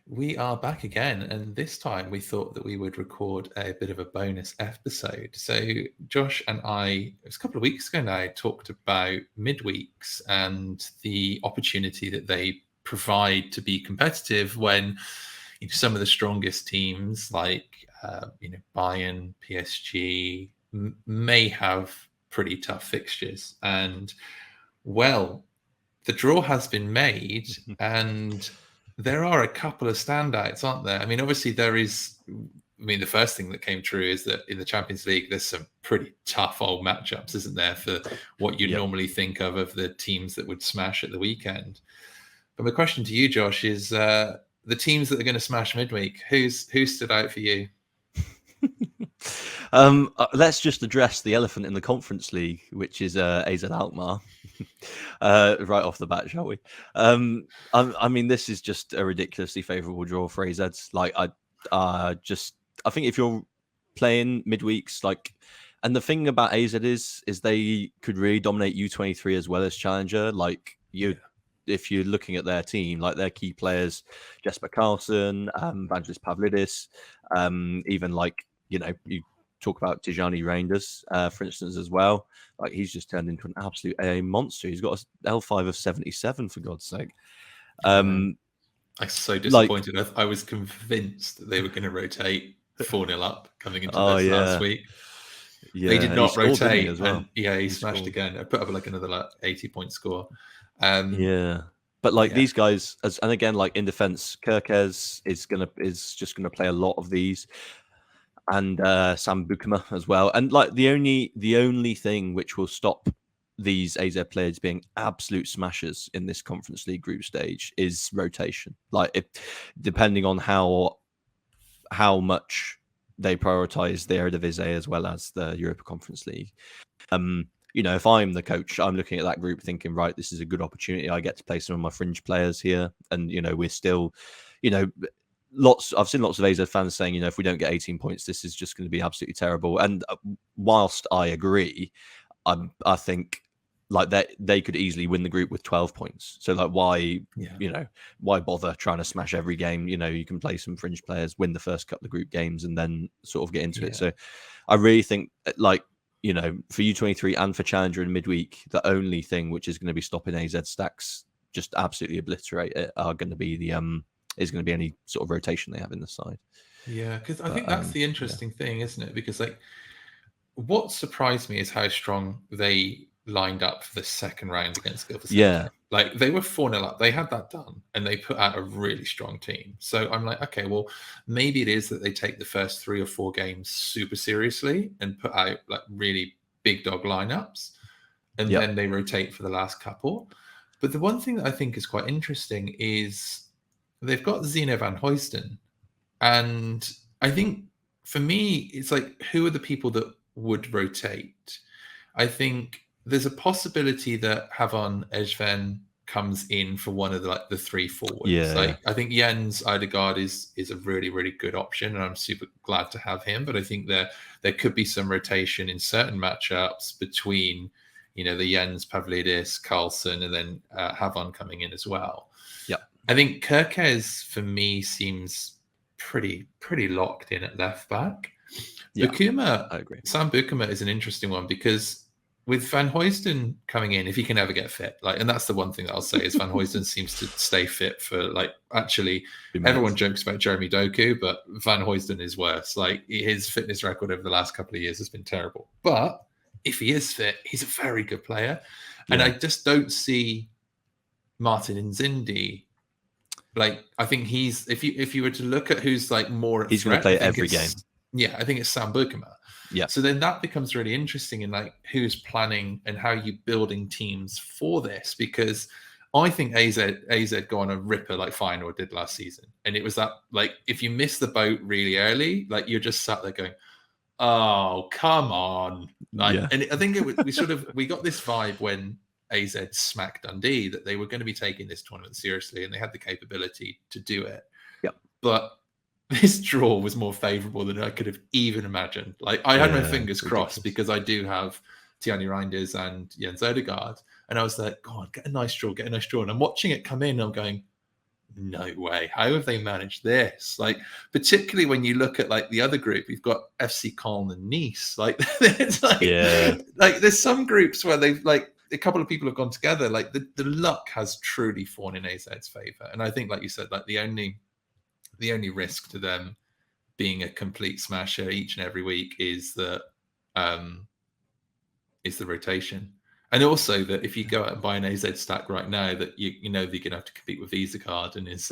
We are back again, and this time we thought that we would record a bit of a bonus episode. So, Josh and I, it was a couple of weeks ago now, talked about midweeks and the opportunity that they provide to be competitive when some of the strongest teams, like Bayern, PSG, may have pretty tough fixtures. And well, the draw has been made, and there are a couple of standouts, aren't there? I mean, obviously there is. I mean, the first thing that came true is that in the Champions League, there's some pretty tough old matchups, isn't there, for what you'd normally think of the teams that would smash at the weekend. But my question to you, Josh, is the teams that are going to smash midweek. Who stood out for you? Let's just address the elephant in the Conference League, which is AZ Alkmaar. Right off the bat, shall we? I mean, this is just a ridiculously favourable draw for AZ. Like, I think if you're playing midweeks, like, and the thing about AZ is they could really dominate U23 as well as Challenger. Like, if you're looking at their team, like their key players, Jesper Karlsson, Vangelis Pavlidis, even like, you talk about Tijani Reinders, for instance, as well. Like, he's just turned into an absolute AA monster. He's got a L5 of 77, for God's sake. I'm so disappointed. I was convinced that they were going to rotate 4-0 up coming into this last week. Yeah, they did not rotate as well. And, he smashed again. I put up like another 80-point score. But like these guys, and again, like in defense, Kerkez is just gonna play a lot of these, and Sam Bukema as well. And like the only thing which will stop these AZ players being absolute smashers in this Conference League group stage is rotation. Like, depending on how much they prioritize the Eredivisie as well as the Europa Conference League. If I'm the coach, I'm looking at that group thinking, right, this is a good opportunity. I get to play some of my fringe players here. And, we're still, I've seen lots of AZ fans saying, if we don't get 18 points, this is just going to be absolutely terrible. And whilst I agree, I think like they could easily win the group with 12 points. So like, why bother trying to smash every game? You can play some fringe players, win the first couple of group games, and then sort of get into it. So I really think like, for U23 and for Challenger in midweek, the only thing which is going to be stopping AZ stacks just absolutely obliterate it are going to be is going to be any sort of rotation they have in the side. Yeah, because I think that's the interesting thing, isn't it? Because like, what surprised me is how strong they lined up for the second round against Guildford. Yeah, like they were 4-0 up. They had that done, and they put out a really strong team. So I'm like, okay, well, maybe it is that they take the first 3 or 4 games super seriously and put out like really big dog lineups, and then they rotate for the last couple. But the one thing that I think is quite interesting is they've got Zeno van Huysden, and I think for me, it's like, who are the people that would rotate? I think there's a possibility that Havon Ejven comes in for one of the 3 forwards. Like, I think Jens Ødegaard is a really, really good option, and I'm super glad to have him. But I think there could be some rotation in certain matchups between, the Jens, Pavlidis, Karlsson, and then Havon coming in as well. Yeah, I think Kerkez for me seems pretty locked in at left back. Bukema, I agree. Sam Bukema is an interesting one because with Van Huysden coming in, if he can ever get fit, and that's the one thing that I'll say is Van Huysden seems to stay fit for actually everyone jokes about Jeremy Doku, but Van Huysden is worse. Like, his fitness record over the last couple of years has been terrible. But if he is fit, he's a very good player. And I just don't see Martin Nzindi. Like, I think he's, if you were to look at who's more at he's going to play every game. Yeah, I think it's Sam Bukema. Yeah. So then that becomes really interesting in who's planning and how you building teams for this, because I think AZ go on a ripper like Feyenoord did last season, and it was that if you miss the boat really early, you're just sat there going, "Oh, come on!" And I think we got this vibe when AZ smacked Dundee that they were going to be taking this tournament seriously, and they had the capability to do it. Yeah, but this draw was more favourable than I could have even imagined. I had my fingers crossed because I do have Tijani Reinders and Jens Ødegaard, and I was like, "God, get a nice draw." And I'm watching it come in, and I'm going, no way. How have they managed this? Like, particularly when you look at like the other group, you've got FC Caen and Nice. Like, it's like, like there's some groups where they've like a couple of people have gone together. Like the luck has truly fallen in AZ's favour. And I think, like you said, like the only risk to them being a complete smasher each and every week is that is the rotation. And also that if you go out and buy an AZ stack right now, that you know that you're gonna have to compete with Visa Card and his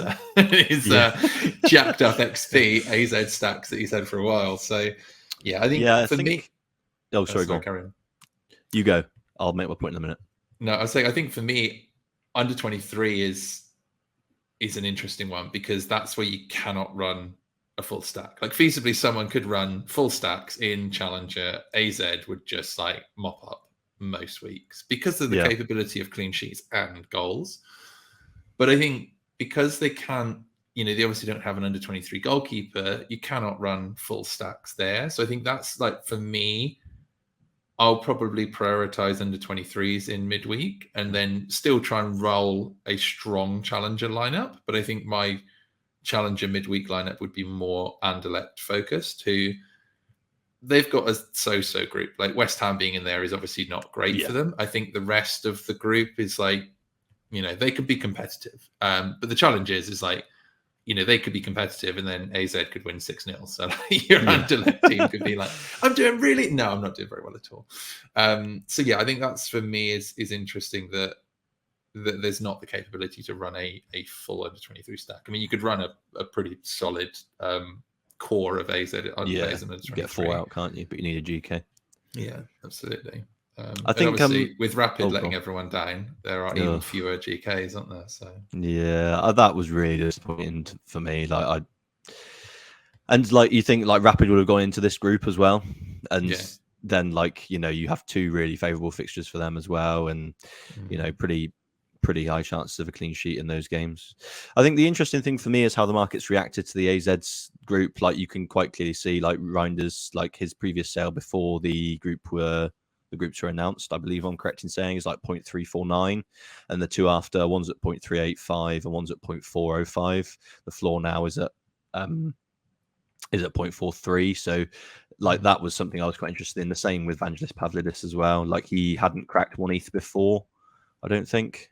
jacked up XP AZ stacks that he's had for a while. So yeah, I think me. Oh, sorry, go on. Carry on. You go. I'll make my point in a minute. No, I was saying I think for me, under 23 is an interesting one because that's where you cannot run a full stack. Like feasibly, someone could run full stacks in Challenger. AZ would just like mop up most weeks because of the capability of clean sheets and goals. But I think because they can't, you know, they obviously don't have an under 23 goalkeeper, you cannot run full stacks there. So I think that's like, for me, I'll probably prioritize under 23s in midweek and then still try and roll a strong challenger lineup. But I think my challenger midweek lineup would be more Anderlecht focused, who they've got a so-so group. Like West Ham being in there is obviously not great for them. I think the rest of the group is like, you know, they could be competitive. But the challenge is like, you know, they could be competitive and then AZ could win 6-0. So like, your Anderlecht team could be like, I'm doing really... No, I'm not doing very well at all. So yeah, I think that's for me is interesting that there's not the capability to run a full under 23 stack. I mean, you could run a pretty solid core of AZ under 23. Get 4 out, can't you? But you need a GK. Yeah, absolutely. I think obviously with Rapid letting everyone down, there are even fewer GKs, aren't there? So yeah, that was really disappointing for me. Like and like you think like Rapid would have gone into this group as well, and then like, you know, you have 2 really favourable fixtures for them as well, and you know, pretty high chances of a clean sheet in those games. I think the interesting thing for me is how the market's reacted to the AZ's group. Like you can quite clearly see like Reinders, like his previous sale before the groups were announced, I believe I'm correct in saying, is like 0.349, and the 2 after, one's at 0.385 and one's at 0.405. The floor now is at 0.43. So like that was something I was quite interested in. The same with Vangelis Pavlidis as well. Like he hadn't cracked 1 ETH before, I don't think.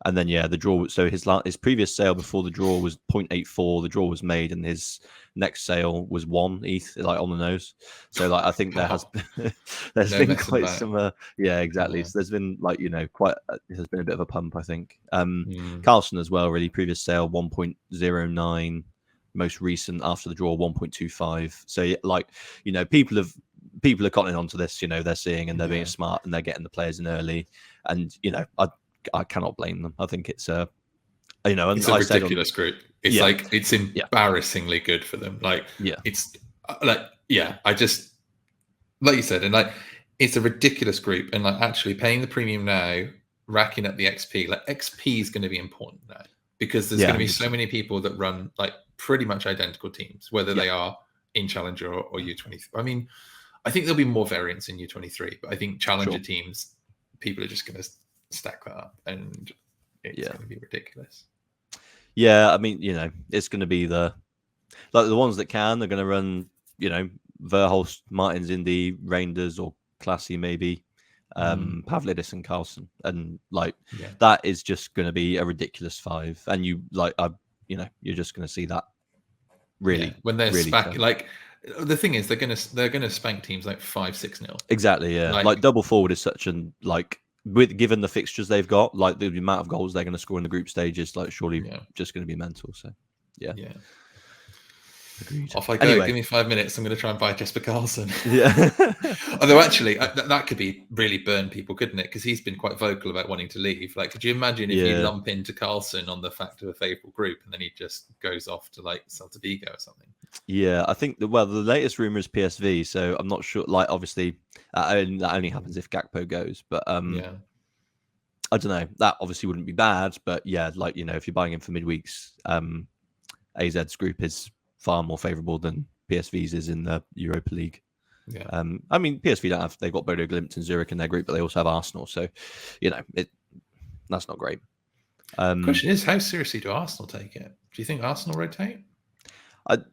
And then the draw. So his previous sale before the draw was 0.84. The draw was made, and his next sale was 1 ETH, like on the nose. So like I think there's been quite some. Yeah, exactly. Yeah. So there's been like, you know, there's been a bit of a pump, I think. Carlson as well. Really, previous sale 1.09. Most recent after the draw 1.25. So like, you know, people are cottoning onto this. You know, they're seeing and they're being smart and they're getting the players in early. And you know, I cannot blame them. I think it's a ridiculous group. It's like it's embarrassingly good for them. Like it's like I just, like you said, and like it's a ridiculous group, and like actually paying the premium now, racking up the XP. Like XP is going to be important now because there's going to be so many people that run like pretty much identical teams, whether they are in Challenger or U23. I mean, I think there'll be more variance in U23, but I think Challenger teams, people are just going to stack that up, and it's going to be ridiculous. Yeah, I mean, you know, it's going to be the ones that can, they're going to run, you know, Verhulst, Martins, Indy, Reinders, or Classy maybe, Pavlidis and Carlson, and like that is just going to be a ridiculous 5, and you like, you know, you're just going to see that really when they're really like. The thing is, they're gonna spank teams like 5-6-0. Exactly, yeah. Like double forward is such an like, given the fixtures they've got, like the amount of goals they're going to score in the group stage is like surely just going to be mental. So yeah. Agreed. Off I go. Anyway. Give me 5 minutes. I'm going to try and buy Jesper Karlsson. Yeah. Although actually, that could be really burn people, couldn't it? Because he's been quite vocal about wanting to leave. Like, could you imagine if you lump into Karlsson on the fact of a favourable group, and then he just goes off to like Celta Vigo or something? Yeah, I think the latest rumor is PSV. So I'm not sure. Like, obviously, that only happens if Gakpo goes. But I don't know. That obviously wouldn't be bad. But yeah, like, you know, if you're buying him for midweeks, AZ's group is far more favourable than PSV's is in the Europa League. Yeah. I mean, PSV they've got Bodo Glimt and Zurich in their group, but they also have Arsenal. So, you know, that's not great. The question is, how seriously do Arsenal take it? Do you think Arsenal rotate?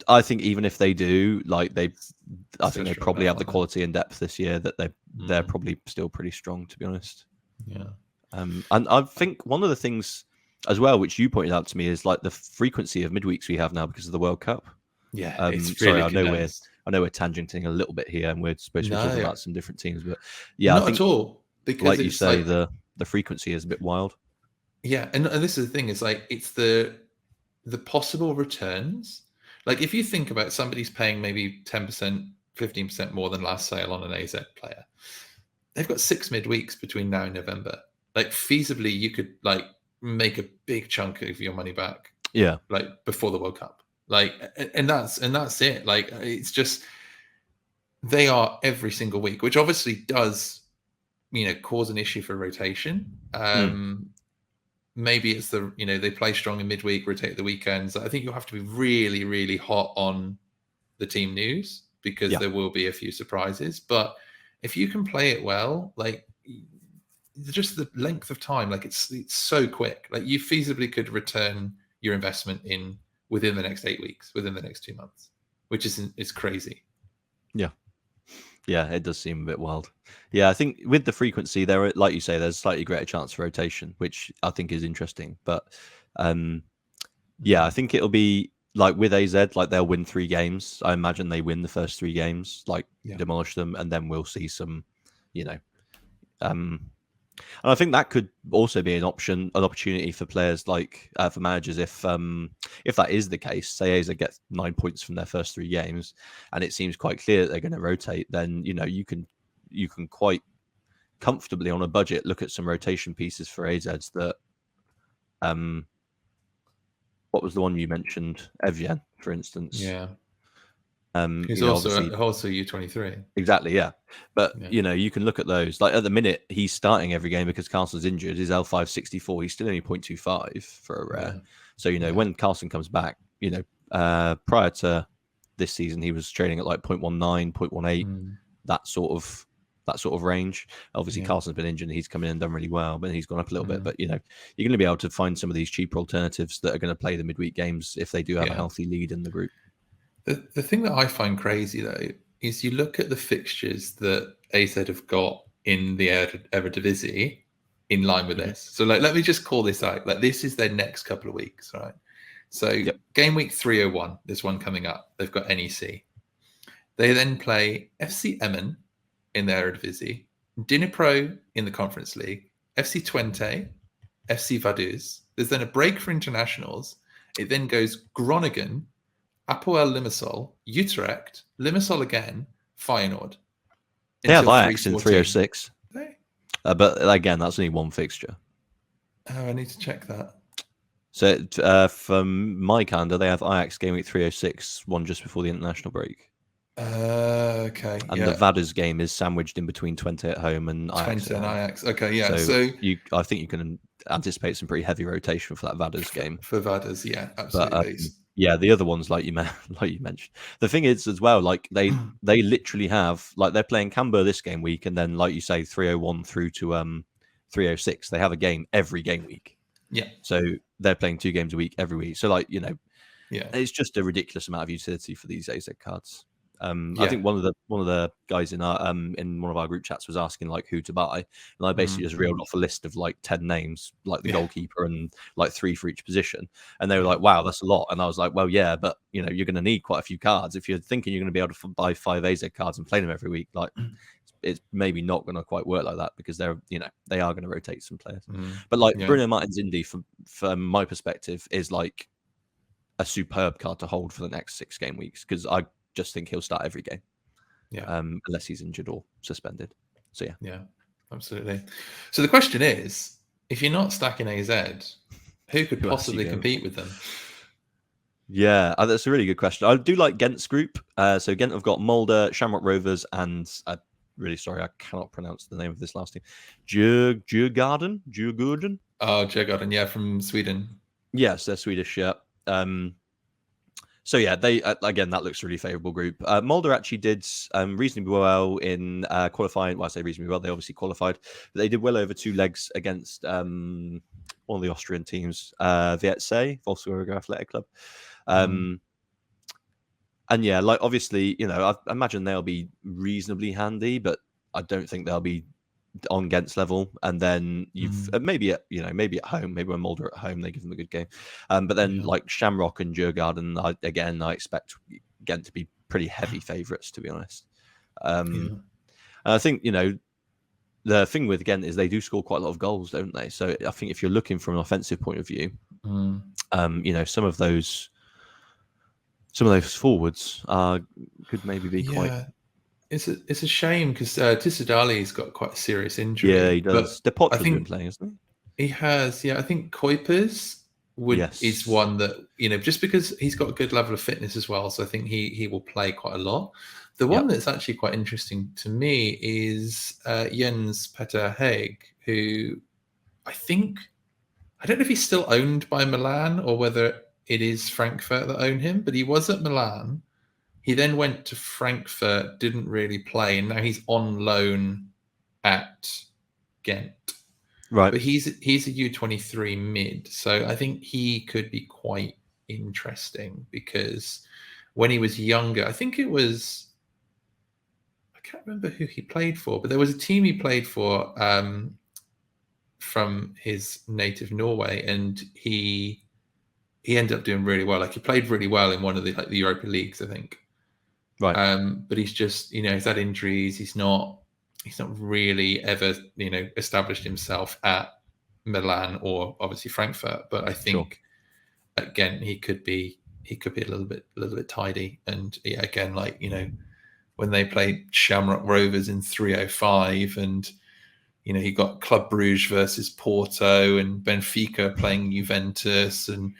I think even if they do, like I think they probably have the there. quality and depth this year that they're probably still pretty strong, to be honest. Yeah. And I think one of the things as well, which you pointed out to me, is like the frequency of midweeks we have now because of the World Cup. Yeah, it's really condensed. I know we're tangenting a little bit here, and we're supposed to be talking about some different teams, but yeah, not I think at all. Because like you say, the frequency is a bit wild. Yeah, and this is the thing: is like it's the possible returns. Like if you think about somebody's paying maybe 10%, 15% more than last sale on an AZ player, they've got 6 midweeks between now and November. Like feasibly, you could like make a big chunk of your money back. Yeah, like before the World Cup. Like, and that's it. Like it's just they are every single week, which obviously does, cause an issue for rotation. Maybe it's they play strong in midweek, rotate the weekends. I think you'll have to be really, really hot on the team news because there will be a few surprises. But if you can play it well, like just the length of time, like it's so quick. Like you feasibly could return your investment within the next 8 weeks, within the next 2 months, which is crazy. Yeah, it does seem a bit wild. Yeah, I think with the frequency, there, like you say, there's slightly greater chance for rotation, which I think is interesting. But yeah, I think it'll be like with AZ, like they'll win 3 games. I imagine they win the first 3 games, like demolish them, and then we'll see some, and I think that could also be an opportunity for players, like for managers, if that is the case. Say AZ gets 9 points from their first 3 games, and it seems quite clear that they're going to rotate. Then you can quite comfortably on a budget look at some rotation pieces for AZs. That what was the one you mentioned, Evgen, for instance? Yeah. He's also U23. Exactly, yeah. But you can look at those. Like at the minute, he's starting every game because Carlson's injured. His L564. He's still only 0.25 for a rare. Yeah. So when Carlson comes back, prior to this season, he was trading at like 0.19, 0.18, that sort of range. Obviously, Carlson's been injured. And he's come in and done really well, but he's gone up a little bit. But you're going to be able to find some of these cheaper alternatives that are going to play the midweek games if they do have a healthy lead in the group. The thing that I find crazy, though, is you look at the fixtures that AZ have got in the Eredivisie in line with this. So, let me just call this out. Like, this is their next couple of weeks, right? So, game week 301, there's one coming up. They've got NEC. They then play FC Emmen in the Eredivisie, Dnipro in the Conference League, FC Twente, FC Vaduz. There's then a break for internationals. It then goes Groningen, Apoel Limassol, Utrecht, Limassol again, Feyenoord. They have Ajax in 306. But again, that's only one fixture. Oh, I need to check that. So from my calendar, they have Ajax game week 306, one just before the international break. Okay. And the Vaduz game is sandwiched in between Twente at home and Ajax. Twente and Ajax. Okay, yeah. So I think you can anticipate some pretty heavy rotation for that Vaduz game. For Vaduz, yeah, absolutely. But, yeah, the other ones, like you mentioned. The thing is, as well, like they literally have, like they're playing Camber this game week, and then, like you say, 301 through to 306. They have a game every game week. Yeah. So they're playing 2 games a week every week. So, like, it's just a ridiculous amount of utility for these AZ cards. I think one of the guys in our in one of our group chats was asking like who to buy, and I basically just reeled off a list of like 10 names, like the goalkeeper and like 3 for each position, and they were like, "Wow, that's a lot." And I was like, "Well, yeah, but you're going to need quite a few cards if you're thinking you're going to be able to buy 5 AZ cards and play them every week. Like, it's maybe not going to quite work like that because they're they are going to rotate some players. But like Bruno Martins Indy, from my perspective, is like a superb card to hold for the next 6 game weeks because I just think he'll start every game, unless he's injured or suspended. So yeah, absolutely. So the question is, if you're not stacking AZ, who could possibly compete with them? Yeah, that's a really good question. I do like Ghent's group. So Ghent have got Mulder, Shamrock Rovers, and really sorry, I cannot pronounce the name of this last team. Djurgården. Oh, Djurgården, yeah, from Sweden. Yes, they're Swedish. Yeah. So yeah, they again, that looks really favourable group. Mulder actually did reasonably well in qualifying. Well, I say reasonably well. They obviously qualified, but they did well over 2 legs against one of the Austrian teams, Vietze, Wolfsburg Athletic Club. And yeah, like obviously, I imagine they'll be reasonably handy, but I don't think they'll be on Ghent's level. And then you've maybe at home, maybe when Mulder at home, they give them a good game. But then like Shamrock and Djurgården, I expect Ghent to be pretty heavy favourites, to be honest. And I think the thing with Ghent is they do score quite a lot of goals, don't they? So I think if you're looking from an offensive point of view, some of those forwards could maybe be quite. It's a shame because Tissadali's got quite a serious injury. Yeah, he does. Depot's been playing, hasn't he? He has. Yeah, I think Kuipers is one that just because he's got a good level of fitness as well. So I think he will play quite a lot. The one that's actually quite interesting to me is Jens Petter Haig, who I don't know if he's still owned by Milan or whether it is Frankfurt that own him, but he was at Milan. He then went to Frankfurt, didn't really play, and now he's on loan at Ghent. Right. But he's a U23 mid, so I think he could be quite interesting because when he was younger, I think it was, I can't remember who he played for, but there was a team he played for from his native Norway, and he ended up doing really well. Like he played really well in one of the Europa leagues, I think. Right. But he's just, he's had injuries. He's not really ever, established himself at Milan or obviously Frankfurt. But I think again, he could be a little bit tidy. And yeah, again, when they played Shamrock Rovers in 305 and he got Club Brugge versus Porto and Benfica playing Juventus and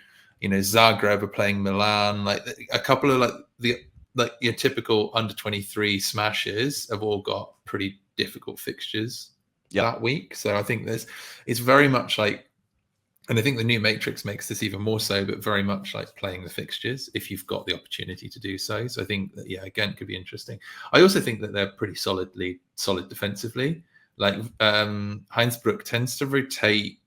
Zagreb are playing Milan, like a couple of your typical under 23 smashes have all got pretty difficult fixtures that week. So I think it's very much like, and I think the new matrix makes this even more so, but very much like playing the fixtures if you've got the opportunity to do so. So I think that, again, could be interesting. I also think that they're pretty solid defensively. Like Heinsbruck tends to rotate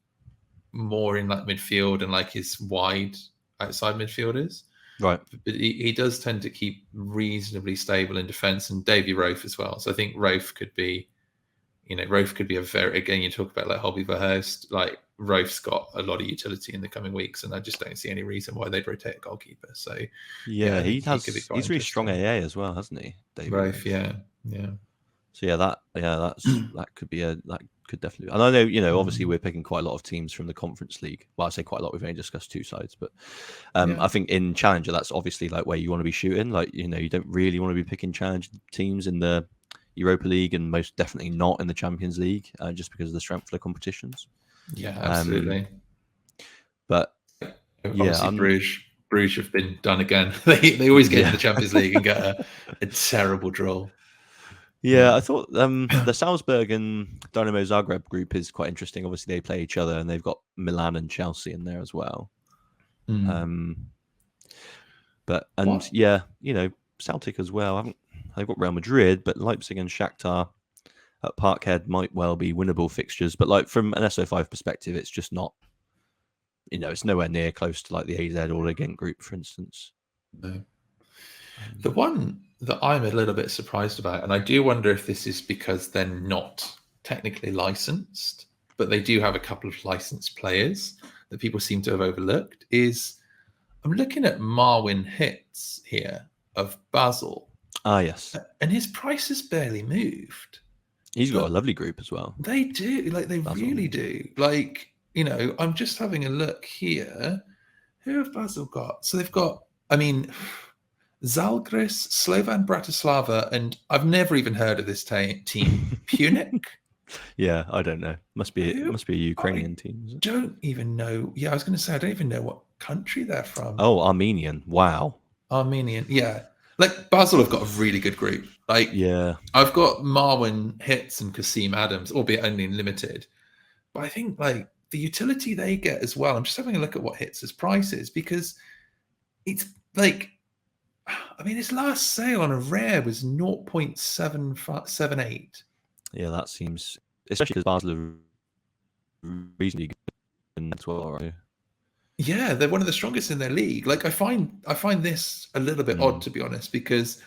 more in midfield and his wide outside midfielders. Right. But he does tend to keep reasonably stable in defence, and Davy Rofe as well. So I think Rofe could be a very, again, you talk about Hobby Verhurst, Rofe's got a lot of utility in the coming weeks, and I just don't see any reason why they'd rotate a goalkeeper. So he's really strong AA as well, hasn't he, Davy Rofe? Yeah. So that could be that could definitely. And I know obviously we're picking quite a lot of teams from the Conference League. Well, I say quite a lot. We've only discussed 2 sides, but I think in Challenger that's obviously where you want to be shooting. You don't really want to be picking Challenger teams in the Europa League, and most definitely not in the Champions League, just because of the strength of the competitions. Yeah, absolutely. But obviously, Bruges have been done again. they always get in the Champions League and get a terrible draw. Yeah, I thought the Salzburg and Dynamo Zagreb group is quite interesting. Obviously, they play each other, and they've got Milan and Chelsea in there as well. Celtic as well. They've got Real Madrid, but Leipzig and Shakhtar at Parkhead might well be winnable fixtures. But from an SO5 perspective, it's just not. It's nowhere near close to the AZ or the Ghent group, for instance. No. The one that I'm a little bit surprised about, and I do wonder if this is because they're not technically licensed, but they do have a couple of licensed players that people seem to have overlooked, is I'm looking at Marwin Hitz here of Basel. Ah, yes. And his price has barely moved. He's got a lovely group as well. They do. They Basel. Really do. I'm just having a look here. Who have Basel got? So they've got, Zalgiris, Slovan Bratislava, and I've never even heard of this team. Punic? Yeah, I don't know. Must be a Ukrainian team. Is it? Don't even know. Yeah, I was going to say I don't even know what country they're from. Oh, Armenian. Wow. Armenian. Yeah. Basel have got a really good group. I've got Marwin Hitz and Kasim Adams, albeit only in limited. But I think the utility they get as well. I'm just having a look at what Hitz's price is, because it's I mean, his last sale on a rare was 0.778. Yeah, that seems, especially because Basel are reasonably good as well, right? Yeah, they're one of the strongest in their league. Like I find this a little bit odd, to be honest, because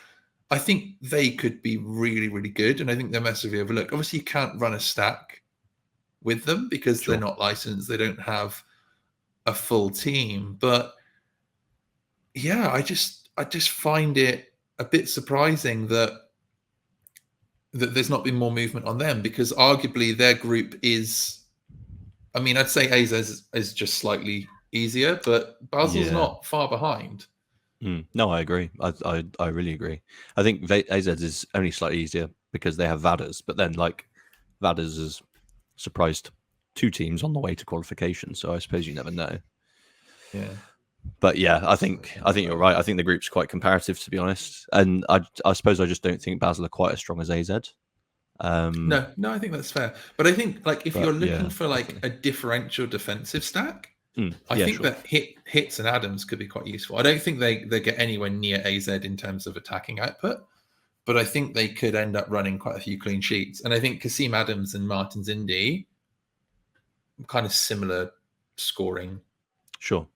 I think they could be really, really good, and I think they're massively overlooked. Obviously, you can't run a stack with them because they're not licensed. They don't have a full team. But yeah, I just find it a bit surprising that there's not been more movement on them, because arguably their group is, I mean, I'd say AZ is just slightly easier, but Basel's not far behind. No, I agree. I really agree. I think AZ is only slightly easier because they have Vaders, but then like Vaders has surprised 2 teams on the way to qualification, so I suppose you never know. Yeah. But yeah, I think you're right. I think the group's quite comparative, to be honest, and I suppose I just don't think Basel are quite as strong as AZ. No, I think that's fair. But I think like if you're looking for like definitely a differential defensive stack, I yeah, think sure. that hits and Adams could be quite useful. I don't think they get anywhere near AZ in terms of attacking output, but I think they could end up running quite a few clean sheets. And I think Kasim Adams and Martins Indy, kind of similar scoring. Sure.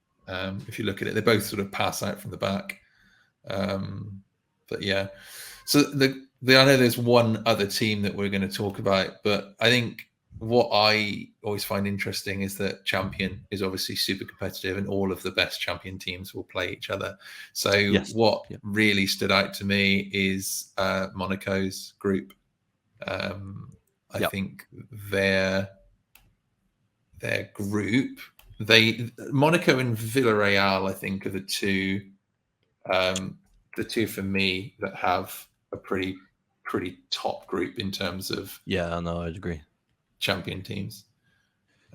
If you look at it, they both sort of pass out from the back. But yeah, so I know there's one other team that we're going to talk about, but I think what I always find interesting is that Champion is obviously super competitive, and all of the best Champion teams will play each other. So what really stood out to me is Monaco's group. I think their group, Monaco and Villarreal, I think, are the two for me that have a pretty top group in terms of I'd agree. Champion teams.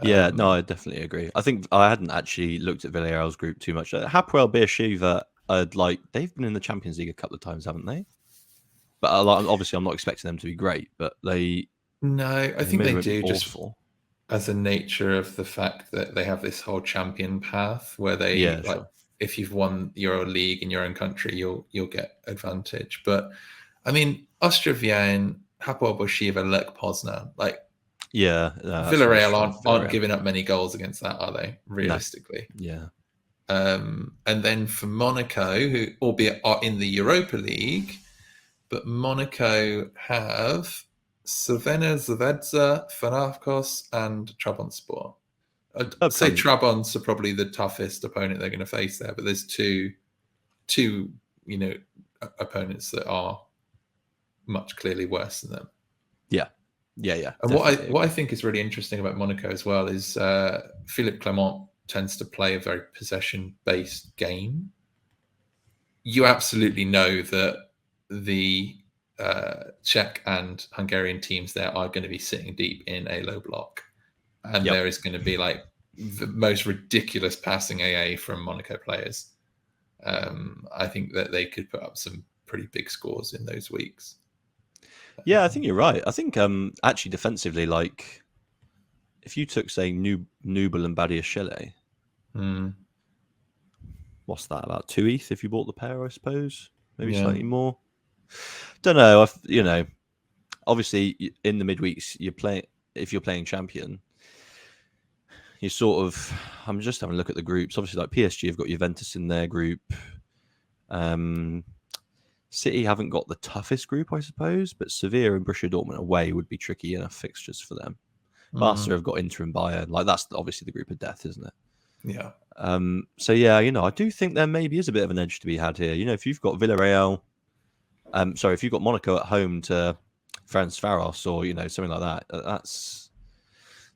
No, I definitely agree. I think I hadn't actually looked at Villarreal's group too much. Hapoel Beersheva, they've been in the Champions League a couple of times, haven't they? But obviously, I'm not expecting them to be great. But I think they do, awful. Just as a nature of the fact that they have this whole champion path where they if you've won your league in your own country, you'll get advantage. But I mean, Austria Vienna, Hapoel Beersheva, Lech Poznan, like Villarreal aren't giving up many goals against that, are they? Realistically, no. Yeah. And then for Monaco, who albeit are in the Europa League, but Monaco have Cervena, Zvezda, Fenerbahce, and Trabzonspor. I'd say Trabzonspor are probably the toughest opponent they're going to face there, but there's two opponents that are much clearly worse than them. Yeah. And what I think is really interesting about Monaco as well is Philippe Clement tends to play a very possession-based game. You absolutely know that the Czech and Hungarian teams there are going to be sitting deep in a low block, and there is going to be like the most ridiculous passing AA from Monaco players. I think that they could put up some pretty big scores in those weeks. Yeah, I think you're right. I think actually defensively, like if you took, say, Nubel and Badiashile, what's that, about 2 ETH if you bought the pair, I suppose? Maybe slightly more. Don't know. Obviously in the midweeks if you're playing Champion, you sort of, I'm just having a look at the groups. Obviously, like PSG have got Juventus in their group. City haven't got the toughest group, I suppose, but Sevilla and Borussia Dortmund away would be tricky enough fixtures for them. Barca have got Inter and Bayern. Like, that's obviously the group of death, isn't it? Yeah. So yeah, I do think there maybe is a bit of an edge to be had here. If you've got Villarreal, if you've got Monaco at home to Ferencváros or something like that, that's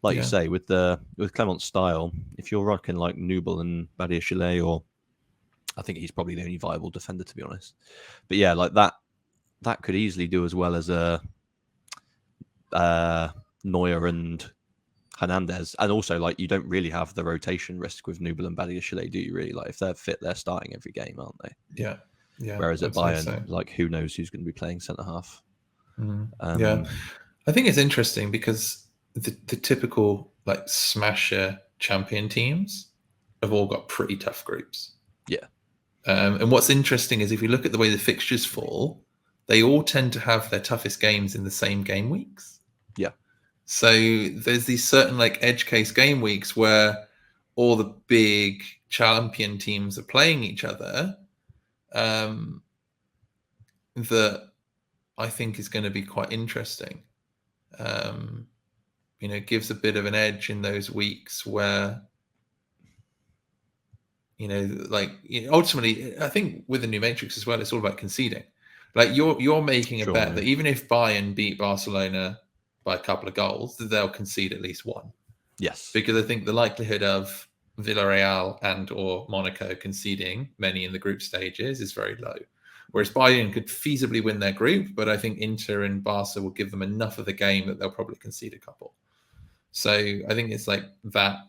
like you say with Clement's style. If you're rocking like Nubel and Badiashile, or I think he's probably the only viable defender, to be honest. But yeah, like that could easily do as well as a Neuer and Hernandez. And also, like, you don't really have the rotation risk with Nubel and Badiashile, do you really? Like, if they're fit, they're starting every game, aren't they? Yeah. Whereas at Bayern, like, who knows who's going to be playing centre half? I think it's interesting because the typical like smasher Champion teams have all got pretty tough groups. Yeah. And what's interesting is if you look at the way the fixtures fall, they all tend to have their toughest games in the same game weeks. Yeah. So there's these certain like edge case game weeks where all the big champion teams are playing each other. That I think is going to be quite interesting. It gives a bit of an edge in those weeks where, ultimately, I think with the new matrix as well, it's all about conceding. Like you're making a bet that even if Bayern beat Barcelona by a couple of goals, that they'll concede at least one. Yes. Because I think the likelihood of Villarreal and or Monaco conceding many in the group stages is very low. Whereas Bayern could feasibly win their group, but I think Inter and Barca will give them enough of the game that they'll probably concede a couple. So I think it's like that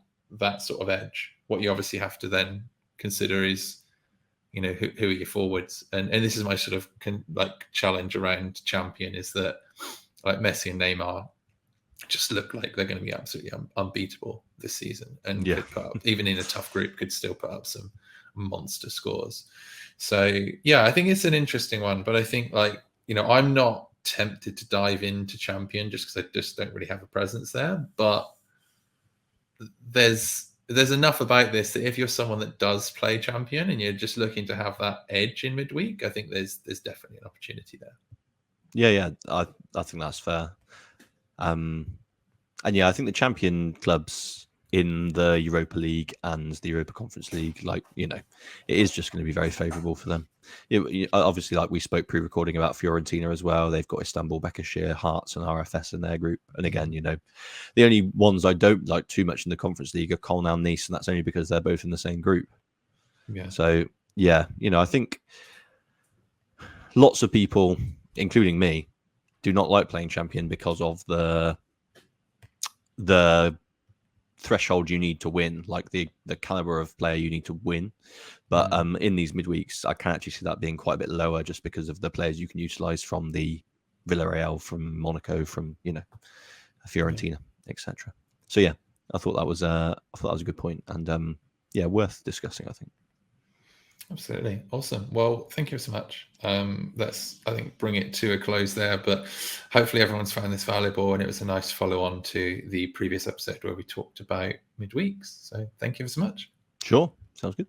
sort of edge. What you obviously have to then consider is, who are your forwards? And this is my sort of challenge around champion is that like Messi and Neymar just look like they're going to be absolutely unbeatable this season, and could put up, even in a tough group, could still put up some monster scores. So yeah, I think it's an interesting one, but I think I'm not tempted to dive into champion just because I just don't really have a presence there. But there's enough about this that if you're someone that does play champion and you're just looking to have that edge in midweek, I think there's definitely an opportunity there. Yeah, I think that's fair. And yeah, I think the champion clubs in the Europa League and the Europa Conference League, it is just going to be very favourable for them. Obviously, like we spoke pre-recording about Fiorentina as well. They've got Istanbul, Bekashir, Hearts, and RFS in their group. And again, the only ones I don't like too much in the Conference League are Colnal, Nice, and that's only because they're both in the same group. Yeah. So yeah, I think lots of people, including me, do not like playing champion because of the threshold you need to win, like the caliber of player you need to win. But in these midweeks, I can actually see that being quite a bit lower just because of the players you can utilize from the Villarreal, from Monaco, from Fiorentina, etc. So yeah, I thought that was a good point, and worth discussing, I think. Absolutely. Awesome. Well, thank you so much. Let's, I think, bring it to a close there, but hopefully everyone's found this valuable, and it was a nice follow on to the previous episode where we talked about midweeks. So thank you so much. Sure. Sounds good.